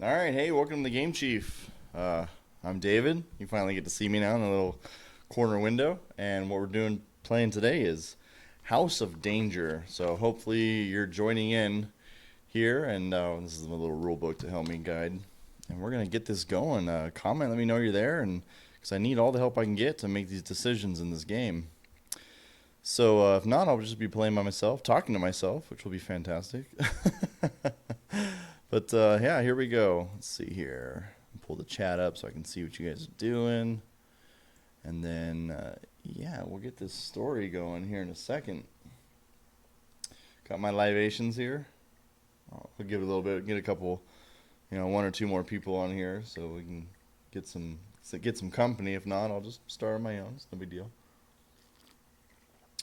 All right, hey, welcome to the Game Chief. I'm David. You finally get to see me now in a little corner window. And what we're doing playing today is House of Danger. So hopefully you're joining in here, and this is a little rule book to help me guide. And we're gonna get this going. Comment, let me know you're there, and because I need all the help I can get to make these decisions in this game. So if not, I'll just be playing by myself, talking to myself, which will be fantastic. But yeah, here we go. Let's see here. Pull the chat up so I can see what you guys are doing. And then, yeah, we'll get this story going here in a second. Got my libations here. I'll give it a little bit, get a couple, one or two more people on here so we can get some company. If not, I'll just start on my own. It's no big deal.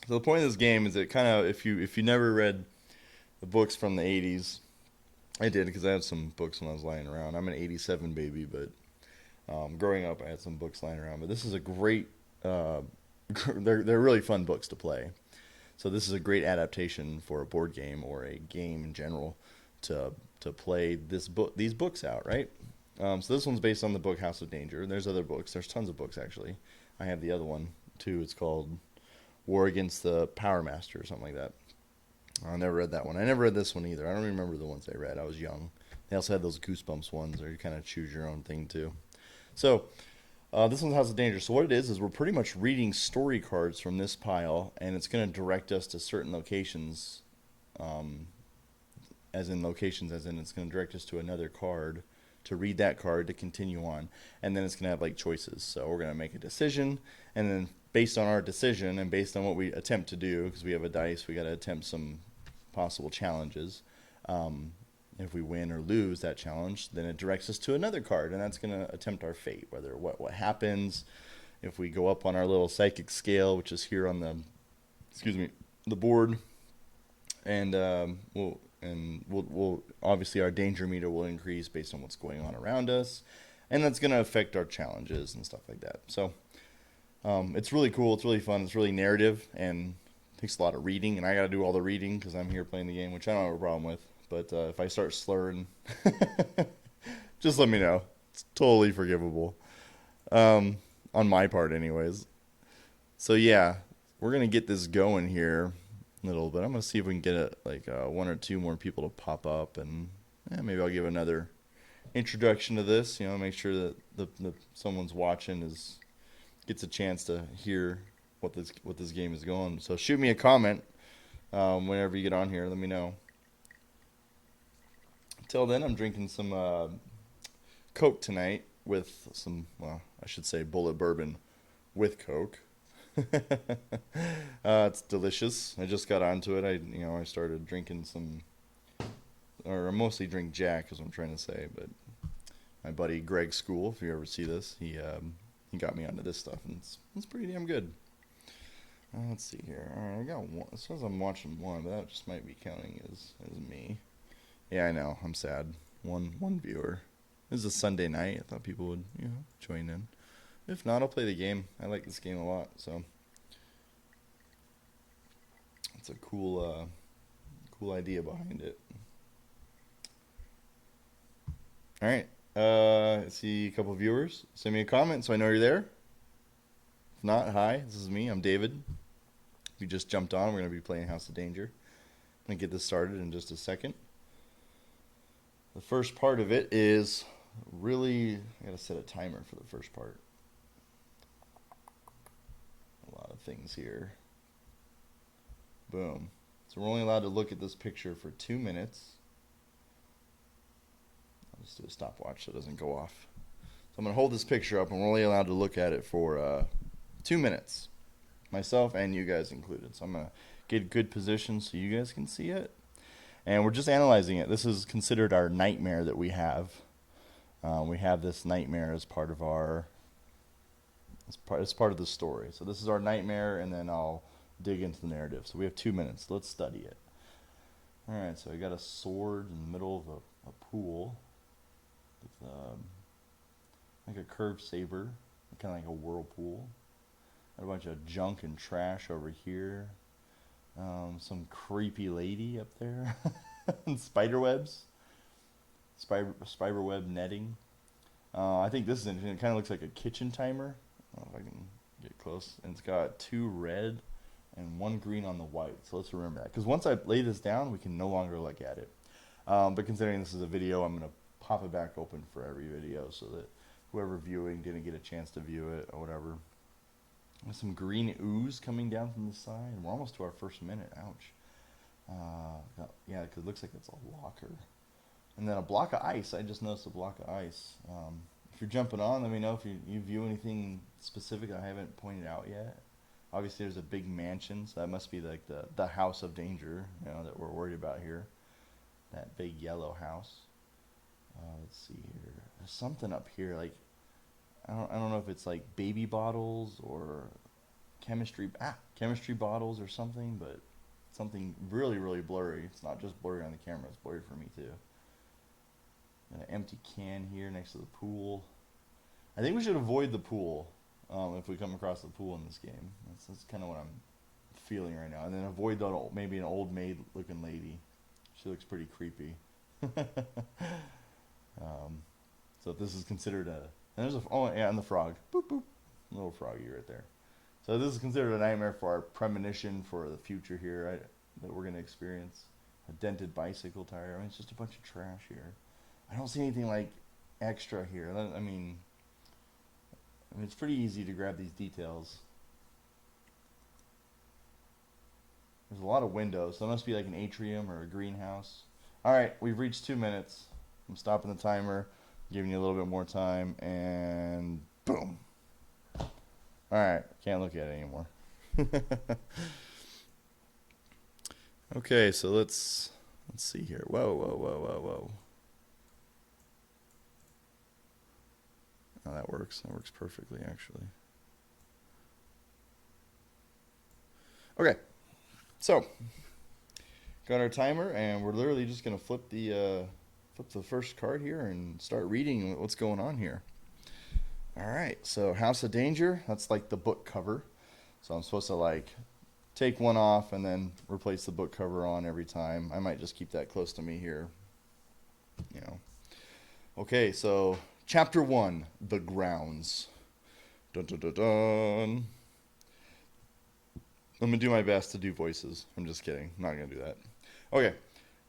So the point of this game is that kind of if you never read the books from the 80s, I did because I had some books when I was lying around. I'm an 87 baby, but growing up I had some books lying around. But this is a great, they're really fun books to play. So this is a great adaptation for a board game or a game in general to play these books out, right? So this one's based on the book House of Danger. There's other books. There's tons of books actually. I have the other one too. It's called War Against the Power Master or something like that. I never read that one. I never read this one either. I don't remember the ones I read. I was young. They also had those Goosebumps ones where you kind of choose your own thing too. So this one's House of Danger. So what it is we're pretty much reading story cards from this pile, and it's going to direct us to certain locations, as in it's going to direct us to another card to read that card to continue on, and then it's going to have like choices. So we're going to make a decision, and then based on our decision and based on what we attempt to do, because we have a dice, we got to attempt some possible challenges. If we win or lose that challenge, then it directs us to another card, and that's going to attempt our fate. Whether what happens if we go up on our little psychic scale, which is here on the board, and we'll obviously our danger meter will increase based on what's going on around us, and that's going to affect our challenges and stuff like that. So it's really cool. It's really fun. It's really narrative and takes a lot of reading, and I got to do all the reading because I'm here playing the game, which I don't have a problem with. But if I start slurring, just let me know. It's totally forgivable, on my part, anyways. So yeah, we're gonna get this going here a little bit. I'm gonna see if we can get one or two more people to pop up, and maybe I'll give another introduction to this. Make sure that the someone's watching gets a chance to hear what this game is going. So shoot me a comment whenever you get on here. Let me know. Till then, I'm drinking some Coke tonight with some, well, I should say Bullet Bourbon with Coke. It's delicious. I just got onto it. I started drinking some, or I mostly drink Jack, is what I'm trying to say. But my buddy Greg School, if you ever see this, he got me onto this stuff, and it's pretty damn good. Let's see here. All right, I got one. It says I'm watching one, but that just might be counting as me. Yeah, I know. I'm sad. One viewer. This is a Sunday night. I thought people would, join in. If not, I'll play the game. I like this game a lot, so it's a cool idea behind it. All right. I see a couple of viewers. Send me a comment so I know you're there. If not, hi. This is me. I'm David. If you just jumped on, we're gonna be playing House of Danger. I'm gonna get this started in just a second. The first part of it is really, I gotta set a timer for the first part. A lot of things here. Boom. So we're only allowed to look at this picture for 2 minutes. I'll just do a stopwatch so it doesn't go off. So I'm gonna hold this picture up, and we're only allowed to look at it for 2 minutes. Myself and you guys included. So I'm gonna get good position so you guys can see it. And we're just analyzing it. This is considered our nightmare that we have. We have this nightmare as part of it's part of the story. So this is our nightmare, and then I'll dig into the narrative. So we have 2 minutes. Let's study it. All right. So I got a sword in the middle of a pool with like a curved saber, kind of like a whirlpool. Got a bunch of junk and trash over here. Some creepy lady up there, and spider webs. spider web netting. I think this is interesting. It kind of looks like a kitchen timer. I don't know if I can get close. And it's got 2 red and 1 green on the white. So let's remember that. Because once I lay this down, we can no longer look at it. But considering this is a video, I'm going to pop it back open for every video so that whoever viewing didn't get a chance to view it or whatever. There's some green ooze coming down from the side. And we're almost to our first minute. Ouch. Yeah, because it looks like it's a locker. And then a block of ice. I just noticed a block of ice. If you're jumping on, let me know if you view anything specific I haven't pointed out yet. Obviously, there's a big mansion, so that must be like the house of danger, that we're worried about here. That big yellow house. Let's see here. There's something up here, like I don't know if it's like baby bottles or chemistry bottles or something, but something really, really blurry. It's not just blurry on the camera; it's blurry for me too. Got an empty can here next to the pool. I think we should avoid the pool if we come across the pool in this game. That's kind of what I'm feeling right now. And then avoid maybe an old maid looking lady. She looks pretty creepy. So if this is considered and the frog. Boop, boop. Little froggy right there. So this is considered a nightmare for our premonition for the future here that we're going to experience. A dented bicycle tire. I mean, it's just a bunch of trash here. I don't see anything like extra here. I mean, it's pretty easy to grab these details. There's a lot of windows, so it must be like an atrium or a greenhouse. Alright, we've reached 2 minutes. I'm stopping the timer, giving you a little bit more time, and boom. Alright, can't look at it anymore. Okay, so let's see here. Whoa. Oh, that works. That works perfectly, actually. Okay, so got our timer, and we're literally just gonna flip the first card here and start reading what's going on here. All right, so House of Danger. That's like the book cover. So I'm supposed to like take one off and then replace the book cover on every time. I might just keep that close to me here. Okay, so. Chapter 1, The Grounds. Dun, dun, dun, dun. I'm going to do my best to do voices. I'm just kidding. I'm not going to do that. Okay.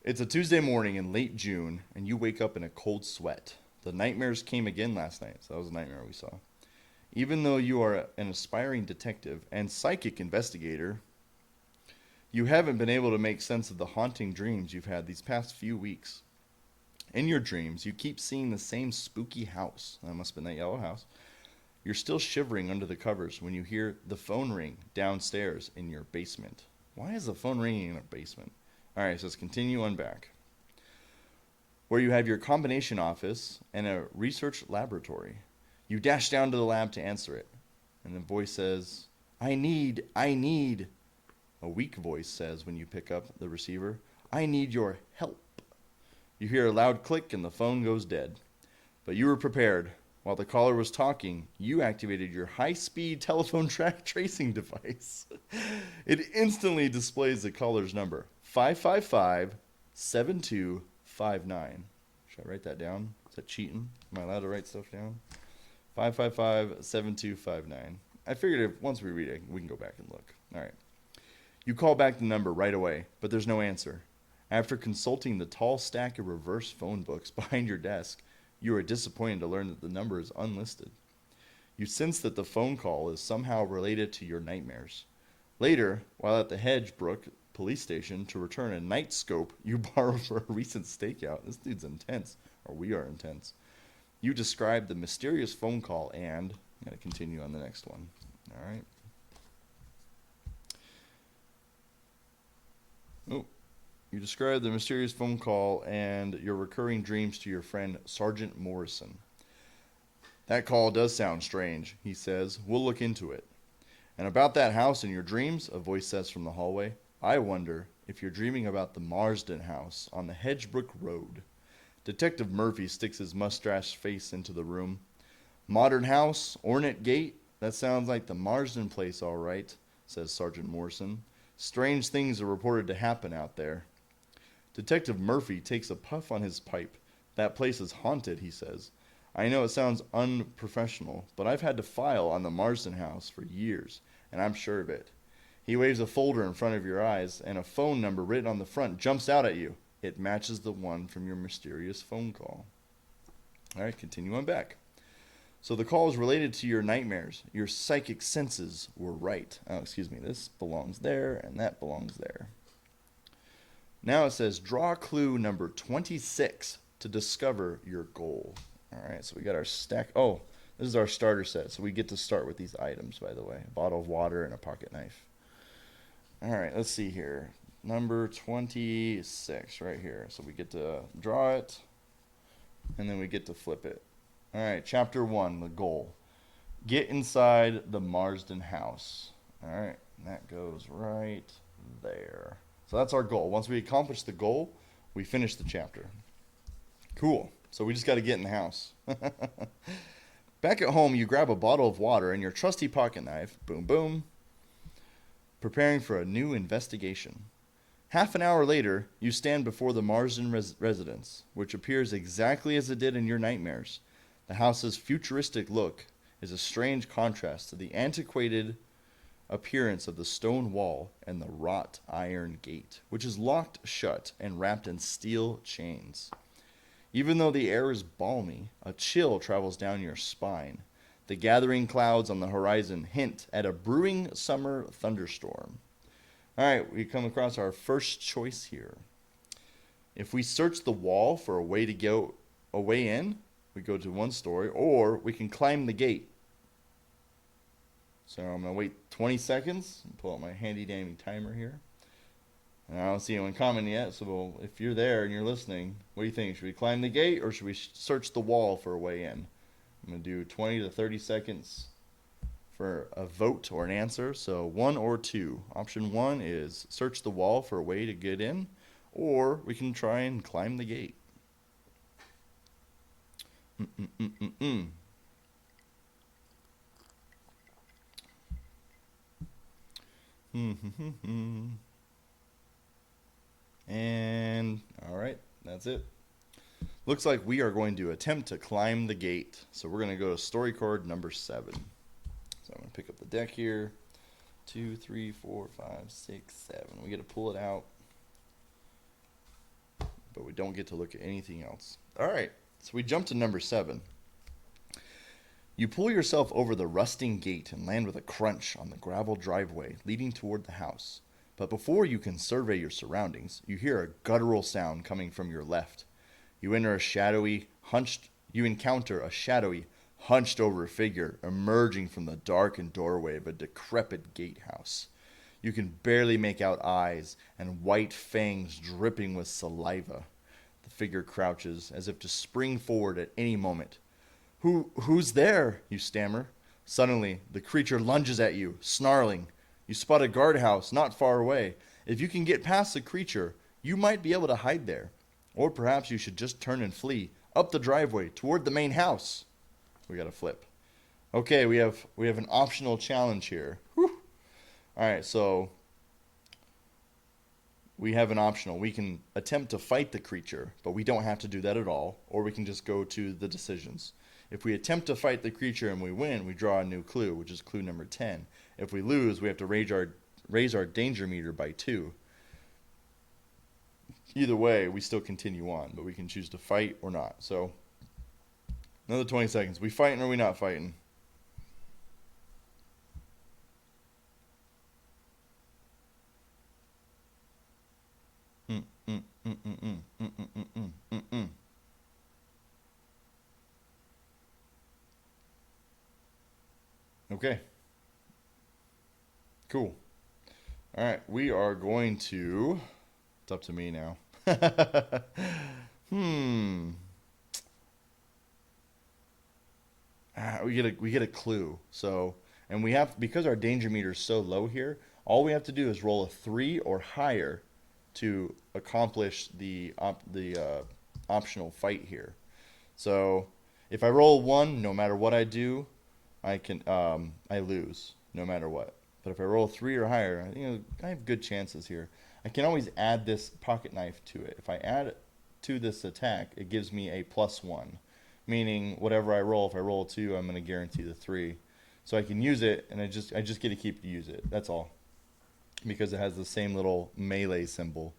It's a Tuesday morning in late June, and you wake up in a cold sweat. The nightmares came again last night, so that was a nightmare we saw. Even though you are an aspiring detective and psychic investigator, you haven't been able to make sense of the haunting dreams you've had these past few weeks. In your dreams, you keep seeing the same spooky house. That must have been that yellow house. You're still shivering under the covers when you hear the phone ring downstairs in your basement. Why is the phone ringing in a basement? All right, so let's continue on back. Where you have your combination office and a research laboratory. You dash down to the lab to answer it. And the voice says, I need. A weak voice says when you pick up the receiver, I need your help. You hear a loud click and the phone goes dead. But you were prepared. While the caller was talking, you activated your high-speed telephone track tracing device. It instantly displays the caller's number, 555-7259. Should I write that down? Is that cheating? Am I allowed to write stuff down? 555-7259. I figured once we read it, we can go back and look. All right. You call back the number right away, but there's no answer. After consulting the tall stack of reverse phone books behind your desk, you are disappointed to learn that the number is unlisted. You sense that the phone call is somehow related to your nightmares. Later, while at the Hedgebrook police station to return a night scope you borrowed for a recent stakeout, this dude's intense, or we are intense, you describe the mysterious phone call and, I'm going to continue on the next one. All right. Oh. You describe the mysterious phone call and your recurring dreams to your friend Sergeant Morrison. That call does sound strange, he says. We'll look into it. And about that house in your dreams, a voice says from the hallway, I wonder if you're dreaming about the Marsden house on the Hedgebrook Road. Detective Murphy sticks his mustache face into the room. Modern house, ornate gate, that sounds like the Marsden place all right, says Sergeant Morrison. Strange things are reported to happen out there. Detective Murphy takes a puff on his pipe, That place is haunted, he says. I know it sounds unprofessional, but I've had to file on the Marsden house for years, and I'm sure of it. He waves a folder in front of your eyes, and a phone number written on the front jumps out at you. It matches the one from your mysterious phone call. All right, continue on back. So the call is related to your nightmares. Your psychic senses were right. Oh, excuse me, this belongs there, and that belongs there. Now it says, draw clue number 26 to discover your goal. All right, so we got our stack. Oh, this is our starter set. So we get to start with these items, by the way. A bottle of water and a pocket knife. All right, let's see here. Number 26 right here. So we get to draw it, and then we get to flip it. All right, chapter 1, the goal. Get inside the Marsden house. All right, and that goes right there. So that's our goal. Once we accomplish the goal, we finish the chapter. Cool. So we just got to get in the house. Back at home, you grab a bottle of water and your trusty pocket knife. Boom, boom. Preparing for a new investigation. Half an hour later, you stand before the Marsden residence, which appears exactly as it did in your nightmares. The house's futuristic look is a strange contrast to the antiquated appearance of the stone wall and the wrought iron gate, which is locked shut and wrapped in steel chains. Even though the air is balmy, a chill travels down your spine. The gathering clouds on the horizon hint at a brewing summer thunderstorm. All right, we come across our first choice here. If we search the wall for a way in, we go to one story, or we can climb the gate. So I'm going to wait 20 seconds and pull out my handy dandy timer here. And I don't see anyone comment yet, so if you're there and you're listening, what do you think? Should we climb the gate or should we search the wall for a way in? I'm going to do 20 to 30 seconds for a vote or an answer. So 1 or 2. Option 1 is search the wall for a way to get in, or we can try and climb the gate. And all right, that's it. Looks like we are going to attempt to climb the gate. So we're going to go to story card number 7. So I'm going to pick up the deck here. 2, 3, 4, 5, 6, 7. We get to pull it out, but we don't get to look at anything else. All right, so we jump to number 7. You pull yourself over the rusting gate and land with a crunch on the gravel driveway leading toward the house. But before you can survey your surroundings, you hear a guttural sound coming from your left. You encounter a shadowy, hunched-over figure emerging from the darkened doorway of a decrepit gatehouse. You can barely make out eyes and white fangs dripping with saliva. The figure crouches as if to spring forward at any moment. Who's there? You stammer. Suddenly, the creature lunges at you, snarling. You spot a guardhouse not far away. If you can get past the creature, you might be able to hide there. Or perhaps you should just turn and flee up the driveway toward the main house. We got to flip. Okay, we have an optional challenge here. Whew. All right, so we have an optional. We can attempt to fight the creature, but we don't have to do that at all. Or we can just go to the decisions. If we attempt to fight the creature and we win, we draw a new clue, which is clue number 10. If we lose, we have to raise our danger meter by 2. Either way, we still continue on, but we can choose to fight or not. So, another 20 seconds. We fighting or we not fighting? Okay. Cool. All right, we are going to. It's up to me now. We get a clue. So, and we have, because our danger meter is so low here, all we have to do is roll a 3 or higher to accomplish the optional fight here. So, if I roll 1, no matter what I do, I lose no matter what. But if I roll 3 or higher, I have good chances here. I can always add this pocket knife to it. If I add to this attack, it gives me a +1. Meaning, whatever I roll, if I roll a 2, I'm going to guarantee the 3. So I can use it, and I just get to keep to use it. That's all. Because it has the same little melee symbol.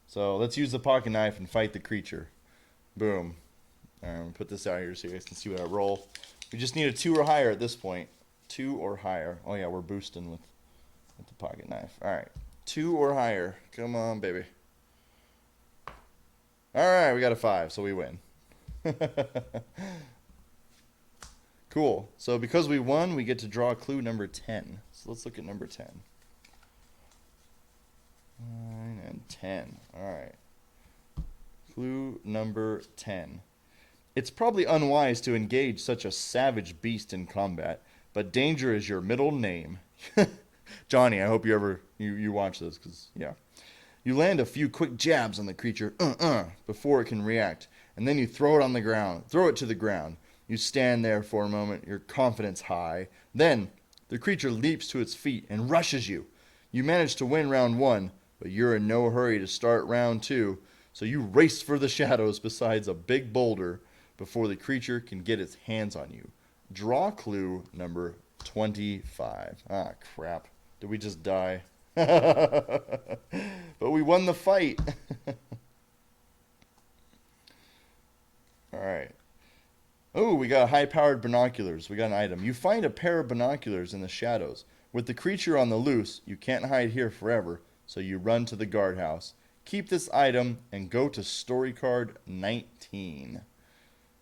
So let's use the pocket knife and fight the creature. Boom. I'm going to put this out here so you guys can see what I roll. We just need a 2 or higher at this point. 2 or higher. Oh yeah, we're boosting with the pocket knife. Alright. 2 or higher. Come on, baby. Alright, we got a 5, so we win. Cool. So because we won, we get to draw clue number 10. So let's look at number 10. 9 and 10. Alright. Clue number 10. It's probably unwise to engage such a savage beast in combat, but danger is your middle name. Johnny, I hope you watch this, because, yeah. You land a few quick jabs on the creature, before it can react, and then you throw it to the ground. You stand there for a moment, your confidence high. Then, the creature leaps to its feet and rushes you. You manage to win round 1, but you're in no hurry to start round 2, so you race for the shadows beside a big boulder before the creature can get its hands on you. Draw clue number 25. Ah, crap. Did we just die? But we won the fight. Alright. Oh, we got high-powered binoculars. We got an item. You find a pair of binoculars in the shadows. With the creature on the loose, you can't hide here forever, so you run to the guardhouse. Keep this item and go to story card 19.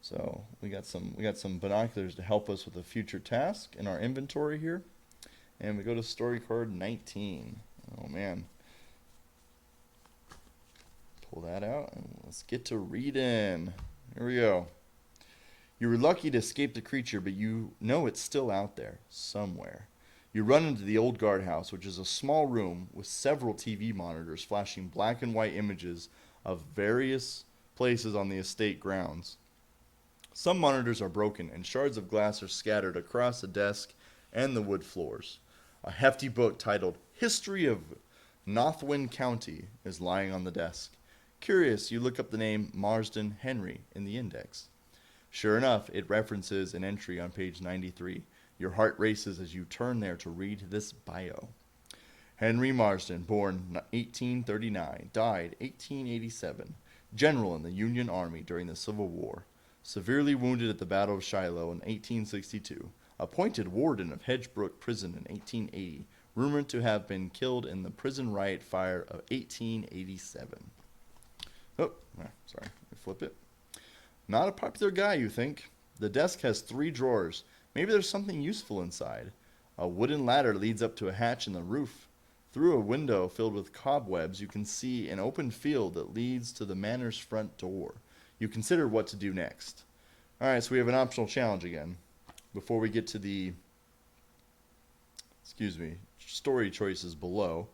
So we got some binoculars to help us with a future task in our inventory here. And we go to story card 19. Oh man. Pull that out and let's get to reading. Here we go. You were lucky to escape the creature, but you know it's still out there, somewhere. You run into the old guardhouse, which is a small room with several TV monitors flashing black and white images of various places on the estate grounds. Some monitors are broken, and shards of glass are scattered across the desk and the wood floors. A hefty book titled History of Nothwin County is lying on the desk. Curious, you look up the name Marsden Henry in the index. Sure enough, it references an entry on page 93. Your heart races as you turn there to read this bio. Henry Marsden, born 1839, died 1887. General in the Union Army during the Civil War. Severely wounded at the Battle of Shiloh in 1862. Appointed warden of Hedgebrook Prison in 1880. Rumored to have been killed in the prison riot fire of 1887. Oh, sorry. Let me flip it. Not a popular guy, you think. The desk has 3 drawers. Maybe there's something useful inside. A wooden ladder leads up to a hatch in the roof. Through a window filled with cobwebs, you can see an open field that leads to the manor's front door. You consider what to do next. Alright, so we have an optional challenge again. Before we get to the, story choices below,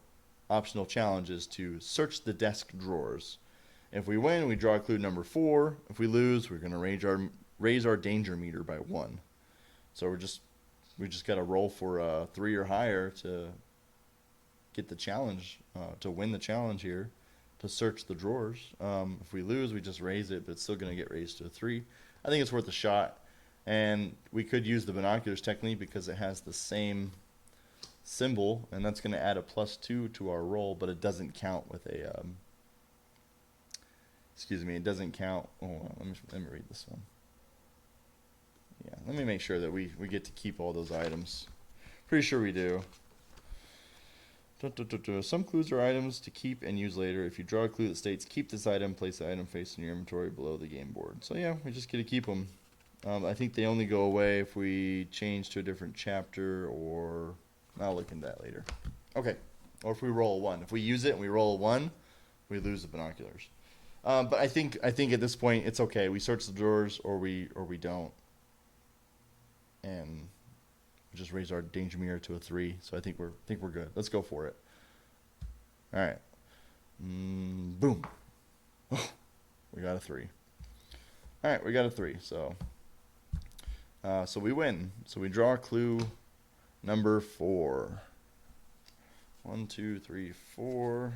optional challenge is to search the desk drawers. If we win, we draw clue number 4. If we lose, we're going to raise our danger meter by 1. So we just got to roll for 3 or higher to get the challenge, to win the challenge here, to search the drawers. If we lose, we just raise it, but it's still going to get raised to a 3. I think it's worth a shot. And we could use the binoculars technique because it has the same symbol, and that's going to add a +2 to our roll, but it doesn't count with a, it doesn't count. Oh, let me read this one. Yeah, let me make sure that we get to keep all those items. Pretty sure we do. Some clues are items to keep and use later. If you draw a clue that states, keep this item, place the item face in your inventory below the game board. So yeah, we just get to keep them. I think they only go away if we change to a different chapter, or I'll look into that later. Okay, or if we roll a 1. If we use it and we roll a 1, we lose the binoculars. But I think at this point it's okay. We search the drawers or we don't, and we just raise our danger meter to a 3. So I think we're good. Let's go for it. All right. Boom. Oh, we got a 3. All right, we got a 3. So we win. So we draw clue number 4. 1, 2, 3, 4.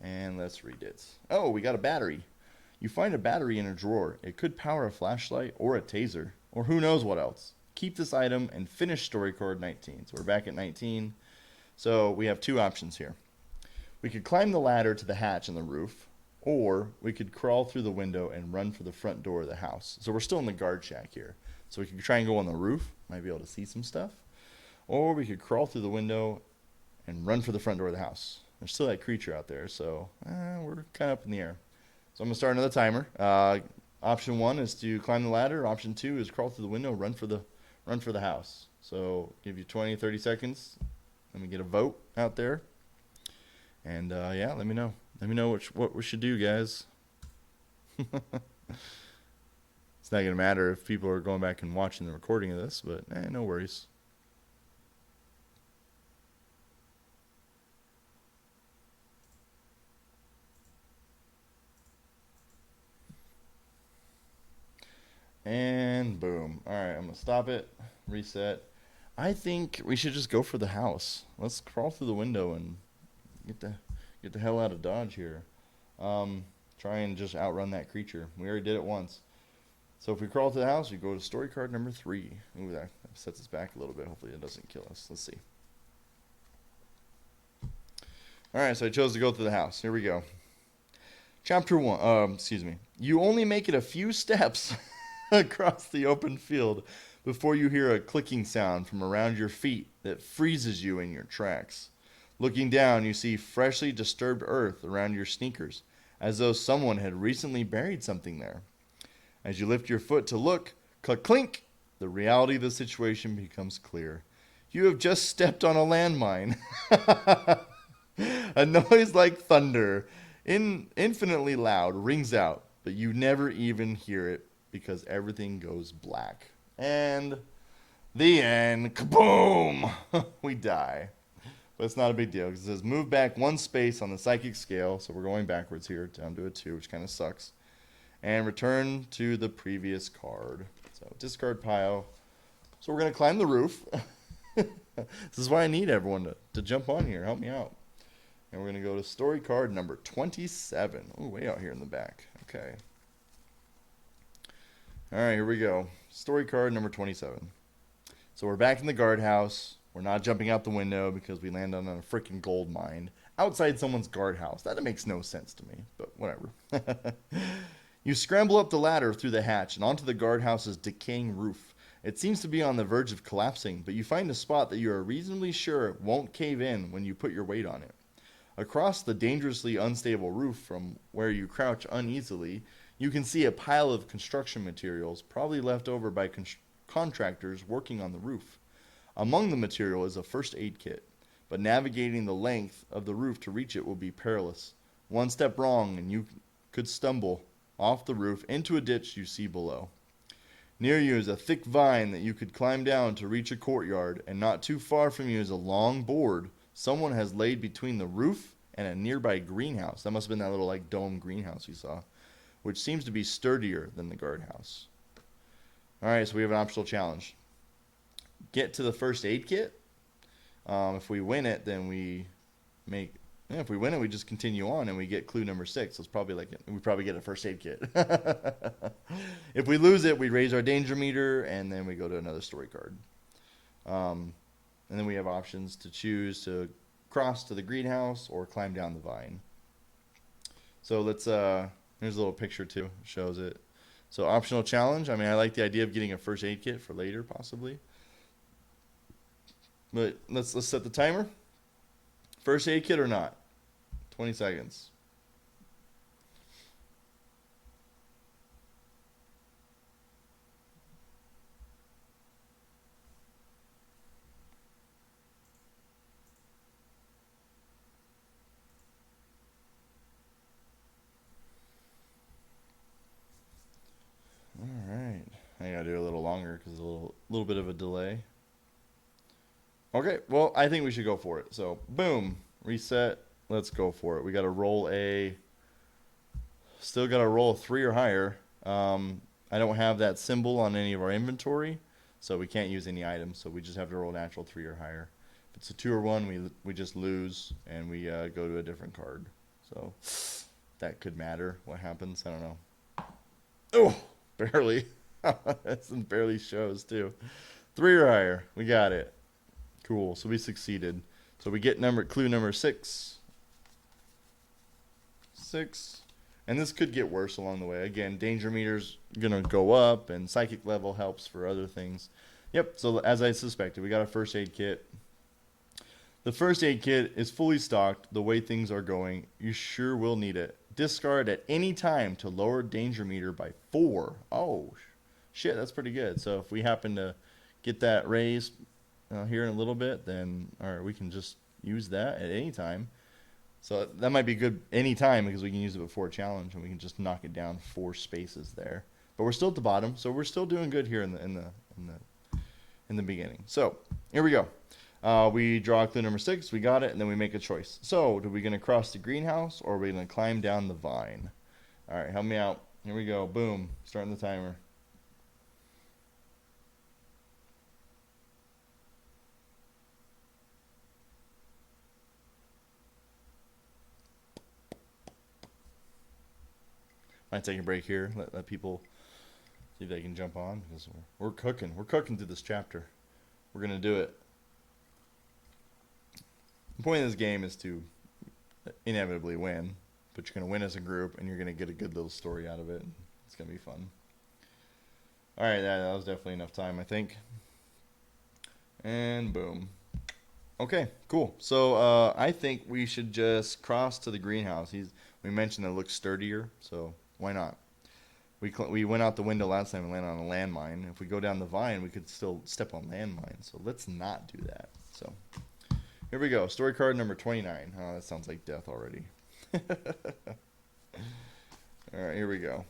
And let's read it. Oh, we got a battery. You find a battery in a drawer. It could power a flashlight or a taser, or who knows what else. Keep this item and finish story card 19. So we're back at 19. So we have two options here. We could climb the ladder to the hatch in the roof, or we could crawl through the window and run for the front door of the house. So we're still in the guard shack here. So we could try and go on the roof, might be able to see some stuff. Or we could crawl through the window and run for the front door of the house. There's still that creature out there, so we're kind of up in the air. So I'm going to start another timer. Option 1 is to climb the ladder. Option 2 is crawl through the window, run for the house. So give you 20, 30 seconds. Let me get a vote out there. And yeah, let me know. Let me know what we should do, guys. It's not going to matter if people are going back and watching the recording of this, but no worries. And boom. All right, I'm going to stop it, reset. I think we should just go for the house. Let's crawl through the window and get the hell out of Dodge here. Try and just outrun that creature. We already did it once. So if we crawl to the house, we go to story card number 3. Ooh, that sets us back a little bit. Hopefully it doesn't kill us. Let's see. All right, so I chose to go through the house. Here we go. Chapter 1. Excuse me. You only make it a few steps across the open field before you hear a clicking sound from around your feet that freezes you in your tracks. Looking down, you see freshly disturbed earth around your sneakers, as though someone had recently buried something there. As you lift your foot to look, click clink, the reality of the situation becomes clear. You have just stepped on a landmine. A noise like thunder, infinitely loud, rings out, but you never even hear it because everything goes black. And the end. Kaboom! We die. But it's not a big deal because it says move back 1 space on the psychic scale. So we're going backwards here down to a 2, which kind of sucks. And return to the previous card. So discard pile. So we're going to climb the roof. This is why I need everyone to jump on here. Help me out. And we're going to go to story card number 27. Oh, way out here in the back. Okay. All right, here we go. Story card number 27. So we're back in the guardhouse. We're not jumping out the window because we landed on a freaking gold mine outside someone's guardhouse. That makes no sense to me, but whatever. You scramble up the ladder through the hatch and onto the guardhouse's decaying roof. It seems to be on the verge of collapsing, but you find a spot that you are reasonably sure won't cave in when you put your weight on it. Across the dangerously unstable roof from where you crouch uneasily, you can see a pile of construction materials, probably left over by contractors working on the roof. Among the material is a first aid kit, but navigating the length of the roof to reach it will be perilous. One step wrong and you could stumble off the roof into a ditch you see below. Near you is a thick vine that you could climb down to reach a courtyard, and not too far from you is a long board someone has laid between the roof and a nearby greenhouse. That must have been that little like dome greenhouse you saw, which seems to be sturdier than the guardhouse. All right, so we have an optional challenge. Get to the first aid kit. If we win it, then we make. Yeah, if we win it, we just continue on and we get clue number 6. So it's probably like we probably get a first aid kit. If we lose it, we raise our danger meter and then we go to another story card. And then we have options to choose to cross to the greenhouse or climb down the vine. So let's. Here's a little picture too. Shows it. So optional challenge. I mean, I like the idea of getting a first aid kit for later, possibly. But let's set the timer. First aid kit or not? 20 seconds. All right. I gotta do a little longer because a little bit of a delay. Okay, well, I think we should go for it. So, boom, reset. Let's go for it. We got to roll still got to roll a 3 or higher. I don't have that symbol on any of our inventory, so we can't use any items. So we just have to roll natural 3 or higher. If it's a 2 or 1, we just lose and we go to a different card. So that could matter. What happens? I don't know. Oh, barely. That's barely shows too. 3 or higher. We got it. Cool. So we succeeded. So we get clue number 6. 6. And this could get worse along the way. Again, danger meter's gonna go up, and psychic level helps for other things. Yep. So as I suspected, we got a first aid kit. The first aid kit is fully stocked. The way things are going, you sure will need it. Discard at any time to lower danger meter by 4. Oh, shit, that's pretty good. So if we happen to get that raised here in a little bit, then all right, we can just use that at any time. So that might be good any time because we can use it before a challenge, and we can just knock it down 4 spaces there. But we're still at the bottom, so we're still doing good here in the beginning. So here we go. We draw clue number 6. We got it, and then we make a choice. So, are we going to cross the greenhouse, or are we going to climb down the vine? All right, help me out. Here we go. Boom. Starting the timer. Might take a break here. Let people see if they can jump on, because we're cooking. We're cooking through this chapter. We're going to do it. The point of this game is to inevitably win, but you're going to win as a group, and you're going to get a good little story out of it. It's going to be fun. All right, that was definitely enough time, I think. And boom. Okay, cool. So I think we should just cross to the greenhouse. We mentioned it looks sturdier, so why not? We went out the window last time and landed on a landmine. If we go down the vine, we could still step on landmines. So let's not do that. So here we go. Story card number 29. Oh, that sounds like death already. All right, here we go.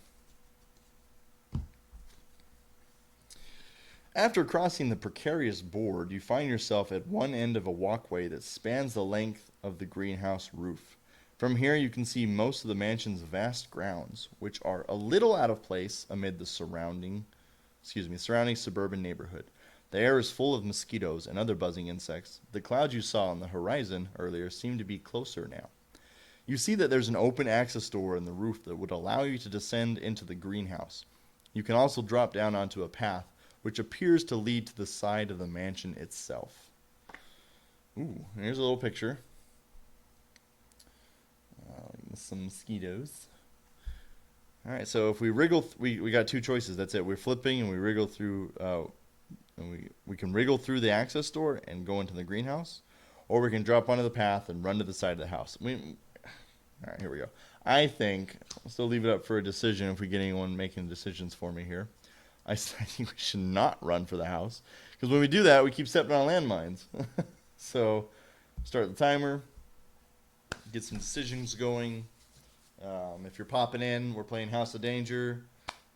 After crossing the precarious board, you find yourself at one end of a walkway that spans the length of the greenhouse roof. From here, you can see most of the mansion's vast grounds, which are a little out of place amid the surrounding suburban neighborhood. The air is full of mosquitoes and other buzzing insects. The clouds you saw on the horizon earlier seem to be closer now. You see that there's an open access door in the roof that would allow you to descend into the greenhouse. You can also drop down onto a path, which appears to lead to the side of the mansion itself. Ooh, here's a little picture. Some mosquitoes. All right, so if we wriggle, we got 2 choices. That's it. We're flipping, and we wriggle through. And we can wriggle through the access door and go into the greenhouse, or we can drop onto the path and run to the side of the house. All right, here we go. I think I'll still leave it up for a decision if we get anyone making decisions for me here. I think we should not run for the house, because when we do that, we keep stepping on landmines. So start the timer, get some decisions going. If you're popping in, we're playing House of Danger.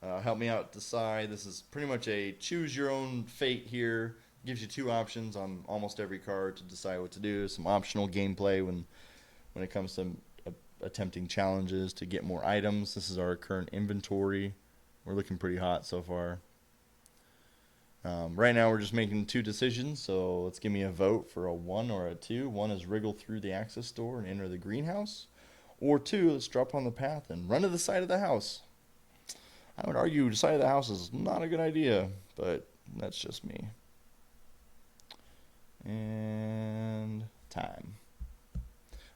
Help me out, decide. This is pretty much a choose your own fate here. Gives you 2 options on almost every card to decide what to do. Some optional gameplay when it comes to attempting challenges to get more items. This is our current inventory. We're looking pretty hot so far. Right now we're just making 2 decisions, so let's give me a vote for a 1 or a 2. 1 is wriggle through the access door and enter the greenhouse. Or 2, let's drop on the path and run to the side of the house. I would argue the side of the house is not a good idea, but that's just me. And time.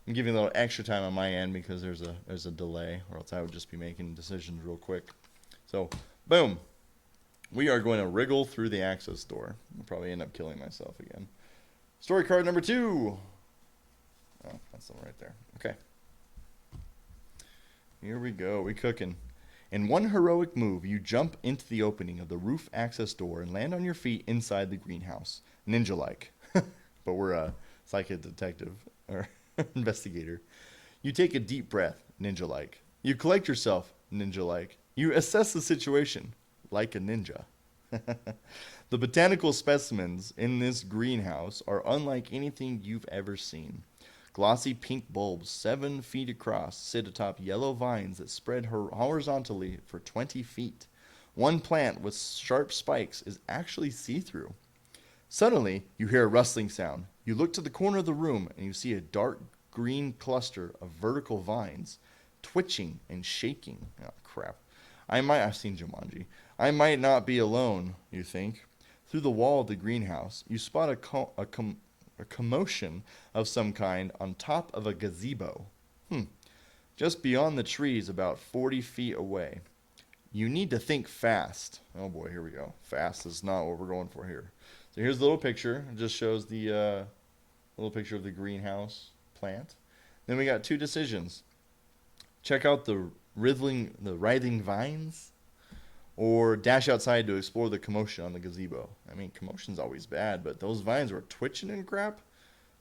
I'm giving a little extra time on my end because there's a delay, or else I would just be making decisions real quick. So, boom. We are going to wriggle through the access door. I'll probably end up killing myself again. Story card number 2. Oh, that's the one right there. Okay. Here we go. We cooking. In one heroic move, you jump into the opening of the roof access door and land on your feet inside the greenhouse. Ninja-like. But we're a psychic detective, or investigator. You take a deep breath, ninja-like. You collect yourself, ninja-like. You assess the situation, like a ninja. The botanical specimens in this greenhouse are unlike anything you've ever seen. Glossy pink bulbs 7 feet across sit atop yellow vines that spread horizontally for 20 feet. One plant with sharp spikes is actually see-through. Suddenly, you hear a rustling sound. You look to the corner of the room and you see a dark green cluster of vertical vines, twitching and shaking. Oh, crap. I've seen Jumanji. I might not be alone, you think. Through the wall of the greenhouse, you spot a commotion of some kind on top of a gazebo. Just beyond the trees, about 40 feet away. You need to think fast. Oh boy, here we go. Fast is not what we're going for here. So here's the little picture. It just shows the little picture of the greenhouse plant. Then we got two decisions. Check out the writhing vines, or dash outside to explore the commotion on the gazebo. I mean, commotion's always bad, but those vines were twitching and crap.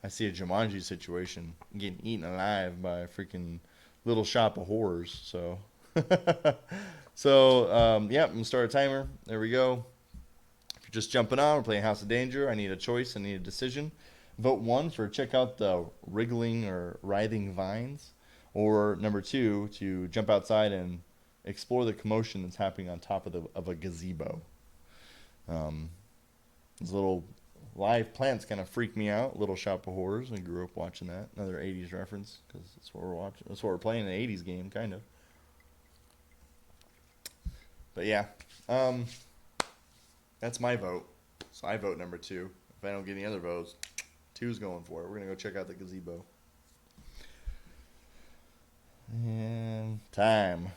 I see a Jumanji situation, getting eaten alive by a freaking Little Shop of Horrors. So, yeah, I'm gonna start a timer. There we go. If you're just jumping on, we're playing House of Danger. I need a choice. I need a decision. Vote 1 for check out the wriggling or writhing vines, or number 2 to jump outside and explore the commotion that's happening on top of a gazebo. These little live plants kind of freak me out. Little Shop of Horrors. I grew up watching that. Another 80s reference, because that's what we're watching. That's what we're playing, an 80s game, kind of. But yeah, that's my vote. So I vote number 2. If I don't get any other votes, 2's going for it. We're gonna go check out the gazebo. And time.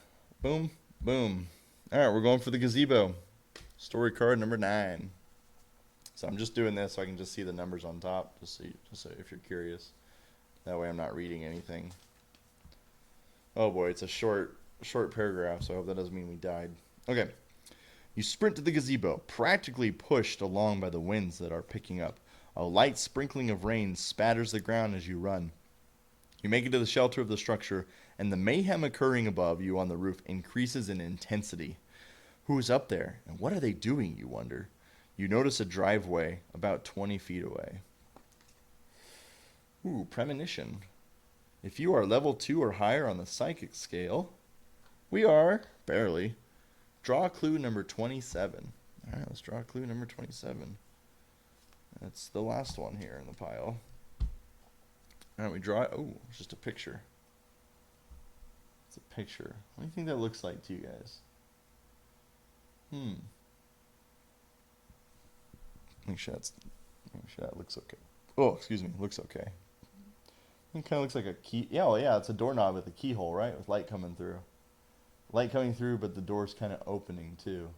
Boom, boom. All right, we're going for the gazebo. Story card number 9. So I'm just doing this so I can just see the numbers on top, just so if you're curious. That way I'm not reading anything. Oh boy, it's a short paragraph, so I hope that doesn't mean we died. Okay. You sprint to the gazebo, practically pushed along by the winds that are picking up. A light sprinkling of rain spatters the ground as you run. You make it to the shelter of the structure, and the mayhem occurring above you on the roof increases in intensity. Who is up there, and what are they doing, you wonder? You notice a driveway about 20 feet away. Ooh, premonition. If you are level 2 or higher on the psychic scale, we are, barely. Draw clue number 27. All right, let's draw clue number 27. That's the last one here in the pile. All right, we draw it. Oh, it's just a picture. It's a picture. What do you think that looks like to you guys? Make sure that looks okay. Oh, excuse me, looks okay. It kind of looks like a key. Yeah, well, yeah, it's a doorknob with a keyhole, right? With light coming through. Light coming through, but the door's kind of opening too.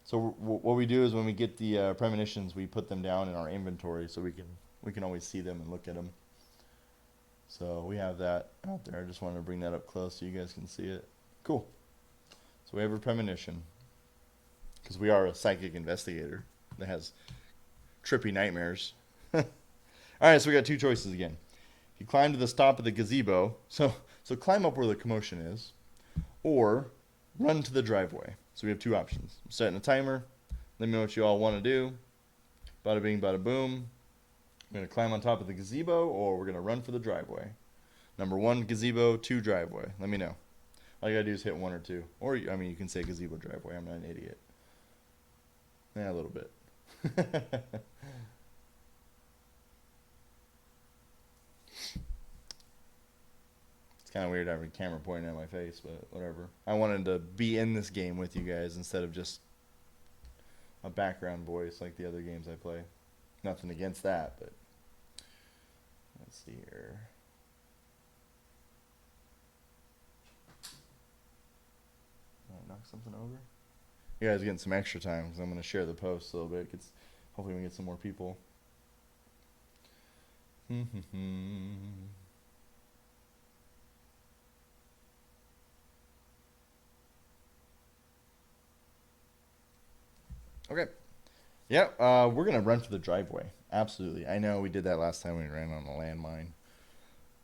So what we do is when we get the premonitions, we put them down in our inventory so we can always see them and look at them. So we have that out there. I just wanted to bring that up close so you guys can see it. Cool. So we have a premonition, because we are a psychic investigator that has trippy nightmares. All right, so we got two choices again. If you climb to the top of the gazebo, so climb up where the commotion is, or run to the driveway. So we have two options. I'm setting a timer. Let me know what you all want to do. Bada bing, bada boom. We're going to climb on top of the gazebo, or we're going to run for the driveway. Number 1, gazebo, 2, driveway. Let me know. All you got to do is hit 1 or 2. Or, I mean, you can say gazebo, driveway. I'm not an idiot. Yeah, a little bit. It's kind of weird having a camera pointing at my face, but whatever. I wanted to be in this game with you guys instead of just a background voice like the other games I play. Nothing against that, but let's see here. Did I knock something over? You guys are getting some extra time because I'm going to share the post a little bit. Hopefully we can get some more people. Okay. Yeah, we're going to run for the driveway. Absolutely. I know we did that last time we ran on a landmine.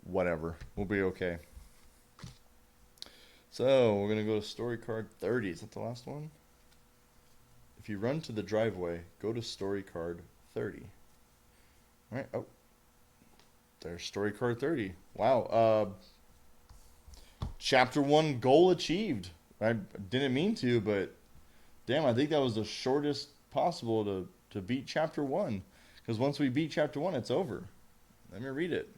Whatever. We'll be okay. So, we're going to go to story card 30. Is that the last one? If you run to the driveway, go to story card 30. All right. Oh. There's story card 30. Wow. Chapter 1 goal achieved. I didn't mean to, but damn, I think that was the shortest possible to beat chapter 1. Because once we beat chapter 1, it's over. Let me read it.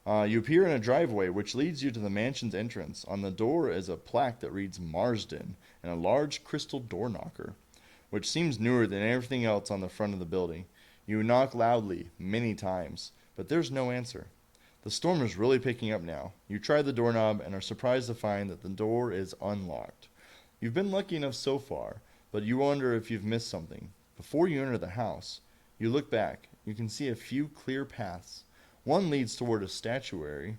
You appear in a driveway which leads you to the mansion's entrance. On the door is a plaque that reads Marsden and a large crystal door knocker, which seems newer than everything else on the front of the building. You knock loudly, many times, but there's no answer. The storm is really picking up now. You try the doorknob and are surprised to find that the door is unlocked. You've been lucky enough so far, but you wonder if you've missed something. Before you enter the house, you look back. You can see a few clear paths. One leads toward a statuary,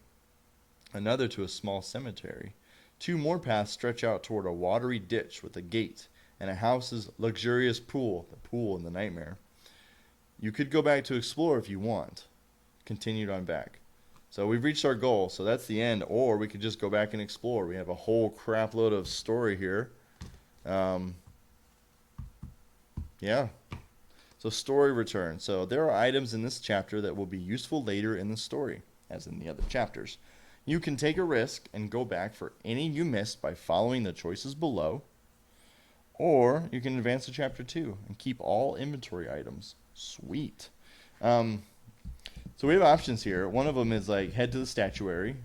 another to a small cemetery. Two more paths stretch out toward a watery ditch with a gate and a house's luxurious pool, the pool in the nightmare. You could go back to explore if you want. Continued on back. So we've reached our goal, so that's the end, or we could just go back and explore. We have a whole crap load of story here. Yeah. So story return. So there are items in this chapter that will be useful later in the story, as in the other chapters. You can take a risk and go back for any you missed by following the choices below, or you can advance to chapter 2 and keep all inventory items. Sweet. So we have options here. One of them is like head to the statuary.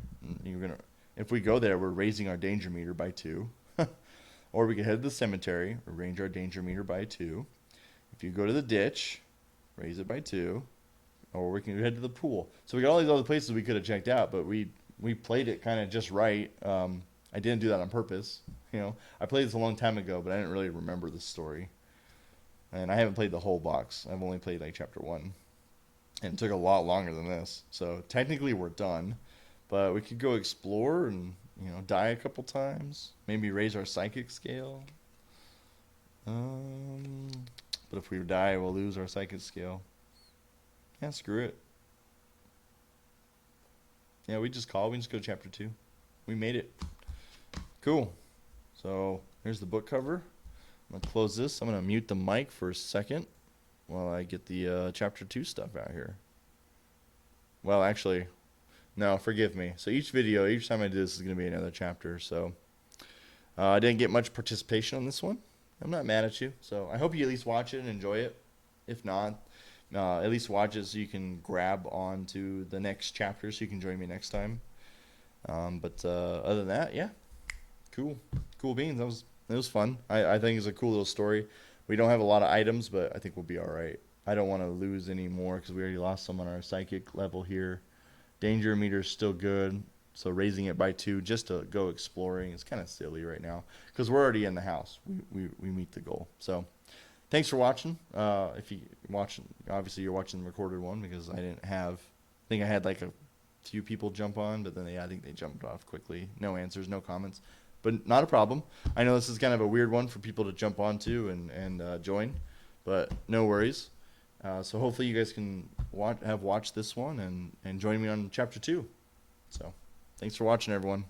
If we go there, we're raising our danger meter by 2. Or we can head to the cemetery, or raise our danger meter by 2. If you go to the ditch, raise it by 2, or we can head to the pool. So we got all these other places we could have checked out, but we played it kind of just right. I didn't do that on purpose. I played this a long time ago, but I didn't really remember the story. And I haven't played the whole box. I've only played like chapter 1. And it took a lot longer than this. So technically we're done, but we could go explore and, die a couple times. Maybe raise our psychic scale. But if we die, we'll lose our psychic scale. Yeah, screw it. Yeah, we just go to chapter 2. We made it. Cool. So here's the book cover. I'm going to close this. I'm going to mute the mic for a second while I get the chapter 2 stuff out here. Well, actually, no, forgive me. So each time I do this is going to be another chapter. So I didn't get much participation on this one. I'm not mad at you. So I hope you at least watch it and enjoy it. If not, at least watch it so you can grab on to the next chapter so you can join me next time. But other than that, yeah, cool beans. It was fun. I think it's a cool little story. We don't have a lot of items, but I think we'll be all right. I don't want to lose any more because we already lost some on our psychic level here. Danger meter's still good, so raising it by 2 just to go exploring is kind of silly right now because we're already in the house. We meet the goal. So thanks for watching. If you watching, obviously you're watching the recorded one because I think I had like a few people jump on, but then I think they jumped off quickly. No answers, no comments, but not a problem. I know this is kind of a weird one for people to jump onto and join, but no worries. So hopefully you guys can have watched this one and join me on chapter 2. So thanks for watching, everyone.